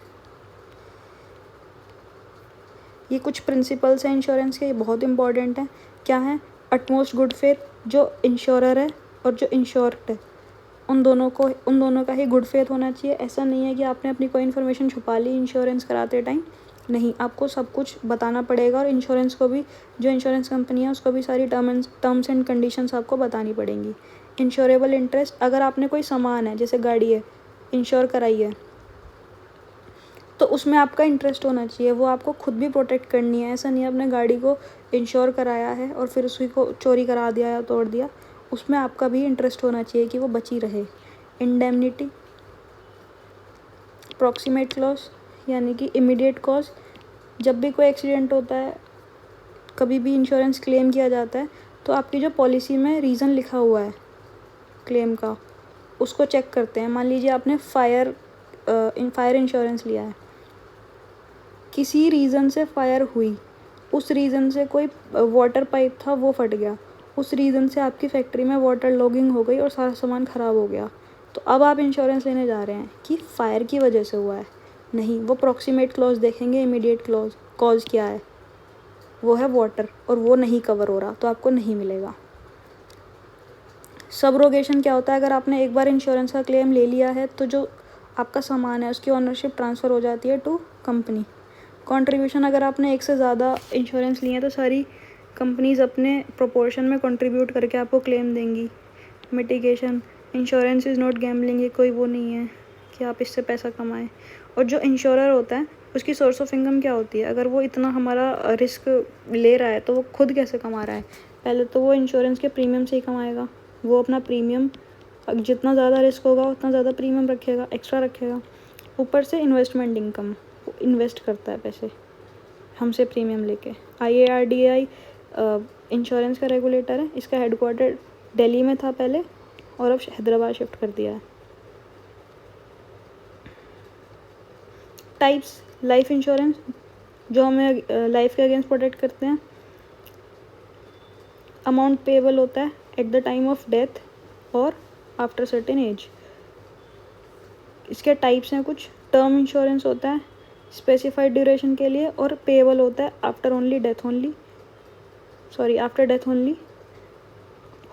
ये कुछ प्रिंसिपल्स हैं इंश्योरेंस के, ये बहुत इंपॉर्टेंट हैं। क्या है? अटमोस्ट गुड फेथ, जो इंश्योरर है और जो इंश्योर्ड है उन दोनों का ही गुड फेथ होना चाहिए। ऐसा नहीं है कि आपने अपनी कोई इन्फॉर्मेशन छुपा ली इंश्योरेंस कराते टाइम, नहीं, आपको सब कुछ बताना पड़ेगा। और इंश्योरेंस को भी, जो इंश्योरेंस कंपनी है उसको भी सारी टर्म्स एंड कंडीशंस आपको बतानी पड़ेंगी। इंश्योरेबल इंटरेस्ट, अगर आपने कोई सामान है, जैसे गाड़ी है, इंश्योर कराई है, तो उसमें आपका इंटरेस्ट होना चाहिए, वो आपको खुद भी प्रोटेक्ट करनी है। ऐसा नहीं है आपने गाड़ी को इंश्योर कराया है और फिर उसी को चोरी करा दिया या तोड़ दिया, उसमें आपका भी इंटरेस्ट होना चाहिए कि वो बची रहे। इंडेमनिटी, प्रॉक्सिमेट क्लॉज, यानी कि इमीडिएट कॉज, जब भी कोई एक्सीडेंट होता है, कभी भी इंश्योरेंस क्लेम किया जाता है, तो आपकी जो पॉलिसी में रीज़न लिखा हुआ है क्लेम का, उसको चेक करते हैं। मान लीजिए आपने फायर इंश्योरेंस लिया है, किसी रीज़न से फायर हुई, उस रीज़न से कोई वाटर पाइप था वो फट गया, उस रीज़न से आपकी फैक्ट्री में वाटर लॉगिंग हो गई और सारा सामान ख़राब हो गया, तो अब आप इंश्योरेंस लेने जा रहे हैं कि फायर की वजह से हुआ है। नहीं, वो प्रॉक्सिमेट क्लॉज देखेंगे, इमीडिएट कॉज क्या है, वो है वाटर, और वो नहीं कवर हो रहा, तो आपको नहीं मिलेगा। सबरोगेशन क्या होता है, अगर आपने एक बार इंश्योरेंस का क्लेम ले लिया है तो जो आपका सामान है उसकी ओनरशिप ट्रांसफ़र हो जाती है टू कंपनी। कंट्रीब्यूशन, अगर आपने एक से ज़्यादा इंश्योरेंस लिए हैं तो सारी कंपनीज़ अपने प्रोपोर्शन में कंट्रीब्यूट करके आपको क्लेम देंगी। Mitigation, insurance is not gambling, ये कोई वो नहीं है कि आप इससे पैसा कमाएं। और जो इंश्योरर होता है उसकी सोर्स ऑफ इनकम क्या होती है, अगर वो इतना हमारा रिस्क ले रहा है तो वो खुद कैसे कमा रहा है। पहले तो वो इंश्योरेंस के प्रीमियम से ही कमाएगा। वो अपना प्रीमियम, जितना ज़्यादा रिस्क होगा उतना ज़्यादा प्रीमियम रखेगा, एक्स्ट्रा रखेगा। ऊपर से इन्वेस्टमेंट इनकम, वो इन्वेस्ट करता है पैसे हमसे प्रीमियम लेके। IARDAI इंश्योरेंस का रेगुलेटर है, इसका हेडक्वार्टर दिल्ली में था पहले और अब हैदराबाद शिफ्ट कर दिया है। टाइप्स, लाइफ इंश्योरेंस जो हमें लाइफ के अगेंस्ट प्रोटेक्ट करते हैं। अमाउंट पेएबल होता है at the time of death और आफ्टर सर्टेन एज। इसके टाइप्स हैं कुछ। टर्म इंश्योरेंस होता है स्पेसिफाइड ड्यूरेशन के लिए और पेएबल होता है after death only.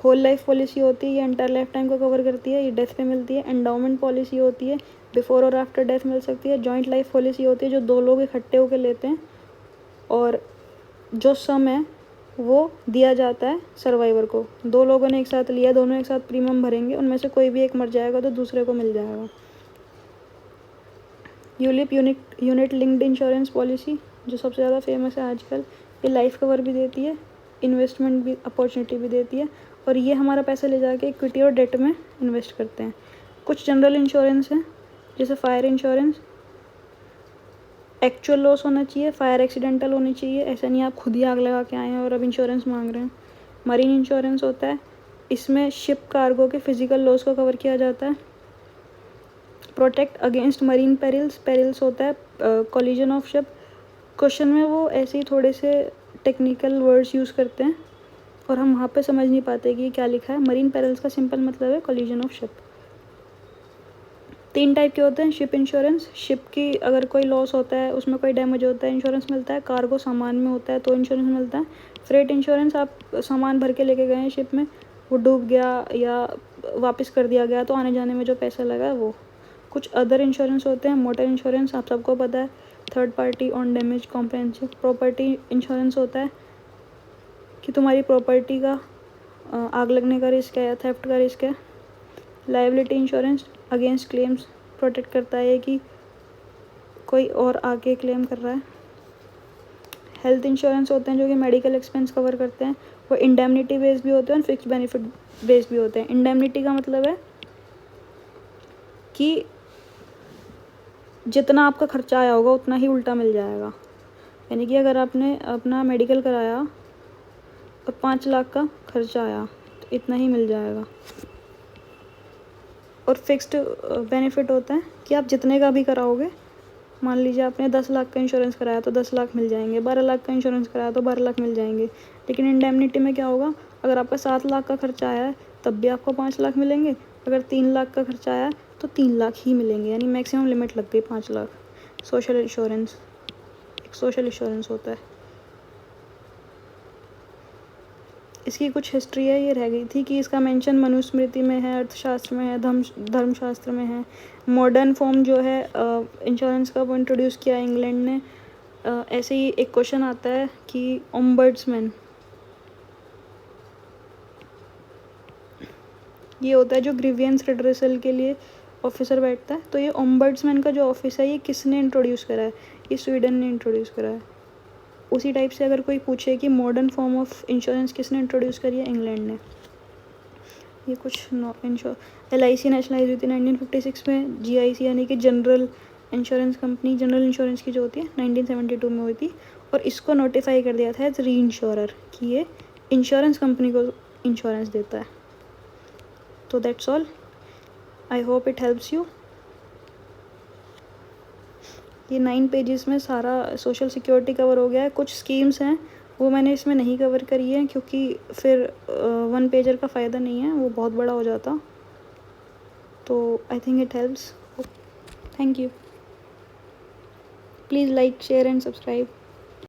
Whole life policy होती है, ये एंटायर लाइफ टाइम को कवर करती है, ये डेथ पे मिलती है। एंडाउमेंट पॉलिसी होती है, बिफोर और आफ्टर डेथ मिल सकती है। जॉइंट लाइफ पॉलिसी होती है जो दो लोग इकट्ठे होकर लेते हैं और जो सम है वो दिया जाता है सर्वाइवर को। दो लोगों ने एक साथ लिया, दोनों एक साथ प्रीमियम भरेंगे, उनमें से कोई भी एक मर जाएगा तो दूसरे को मिल जाएगा। ULIP, unit linked insurance policy जो सबसे ज़्यादा फेमस है आजकल, ये लाइफ कवर भी देती है, इन्वेस्टमेंट भी अपॉर्चुनिटी भी देती है और ये हमारा पैसा ले जाके इक्विटी और डेट में इन्वेस्ट करते हैं। कुछ जनरल इंश्योरेंस हैं जैसे फायर इंश्योरेंस, एक्चुअल लॉस होना चाहिए, फायर एक्सीडेंटल होनी चाहिए, ऐसा नहीं आप खुद ही आग लगा के आए हैं और अब इंश्योरेंस मांग रहे हैं। मरीन इंश्योरेंस होता है, इसमें शिप कार्गो के फिजिकल लॉस को कवर किया जाता है। प्रोटेक्ट अगेंस्ट मरीन पेरिल्स होता है कोलिजन ऑफ शिप। क्वेश्चन में वो ऐसे ही थोड़े से टेक्निकल वर्ड्स यूज़ करते हैं और हम वहाँ पे समझ नहीं पाते कि ये क्या लिखा है। मरीन पेरिल्स का सिंपल मतलब है कोलिजन ऑफ शिप। 3 टाइप के होते हैं शिप इंश्योरेंस। शिप की अगर कोई लॉस होता है, उसमें कोई डैमेज होता है, इंश्योरेंस मिलता है। कार्गो सामान में होता है तो इंश्योरेंस मिलता है। फ्रेट इंश्योरेंस, आप सामान भर के लेके गए हैं शिप में, वो डूब गया या वापस कर दिया गया तो आने जाने में जो पैसा लगा है वो। कुछ अदर इंश्योरेंस होते हैं। मोटर इंश्योरेंस आप सबको पता है, third party on damage comprehensive. Property insurance होता है कि तुम्हारी प्रॉपर्टी का आग लगने का रिस्क है या थेफ्ट का रिस्क है। Liability insurance against claims protect करता है कि कोई और आगे क्लेम कर रहा है। हेल्थ इंश्योरेंस होते हैं जो कि मेडिकल एक्सपेंस कवर करते हैं, वो इंडेमनिटी बेस्ड भी होते हैं और फिक्स्ड बेनिफिट बेस्ड भी होते हैं। इंडेमनिटी का मतलब है कि जितना आपका खर्चा आया होगा उतना ही उल्टा मिल जाएगा, यानी कि अगर आपने अपना मेडिकल कराया और 5 लाख का खर्चा आया तो इतना ही मिल जाएगा। और फिक्स्ड बेनिफिट होता है कि आप जितने का भी कराओगे, मान लीजिए आपने 10 लाख का इंश्योरेंस कराया तो 10 लाख मिल जाएंगे, 12 लाख का इंश्योरेंस कराया तो 12 लाख मिल जाएंगे। लेकिन इंडेमनिटी में क्या होगा, अगर आपका 7 लाख का खर्चा आया है तब भी आपको 5 लाख मिलेंगे, अगर 3 लाख का खर्चा आया तो 3 लाख ही मिलेंगे, यानी मैक्सिमम लिमिट लग गई 5 लाख। सोशल इंश्योरेंस, एक सोशल इंश्योरेंस होता है, इसकी कुछ हिस्ट्री है, ये रह गई थी कि इसका मेंशन मनुस्मृति में है, अर्थशास्त्र में है, धर्मशास्त्र में है। मॉडर्न फॉर्म जो है इंश्योरेंस का वो इंट्रोड्यूस किया इंग्लैंड ने। ऐसे ही एक क्वेश्चन आता है कि ओम्बड्समैन, ये होता है जो ग्रीवियंस रिड्रेसल के लिए ऑफिसर बैठता है। तो ये ओम्बड्समैन का जो ऑफिस है ये किसने इंट्रोड्यूस करा है, ये स्वीडन ने इंट्रोड्यूस करा है। उसी टाइप से अगर कोई पूछे कि मॉडर्न फॉर्म ऑफ इंश्योरेंस किसने इंट्रोड्यूस करी है, इंग्लैंड ने। ये कुछ LIC नेशनलाइज हुई थी 1956 में। GIC यानी कि general insurance company, general insurance की जो होती है 1972 में हुई थी और इसको नोटिफाई कर दिया था एज री इंश्योरर कि ये इंश्योरेंस कंपनी को इंश्योरेंस देता है। तो that's all, I hope it helps you. ये 9 पेजेस में सारा सोशल सिक्योरिटी कवर हो गया है। कुछ स्कीम्स हैं वो मैंने इसमें नहीं कवर करी है क्योंकि फिर 1 पेजर का फ़ायदा नहीं है, वो बहुत बड़ा हो जाता। तो I think it helps. Thank you. Please like, share and subscribe.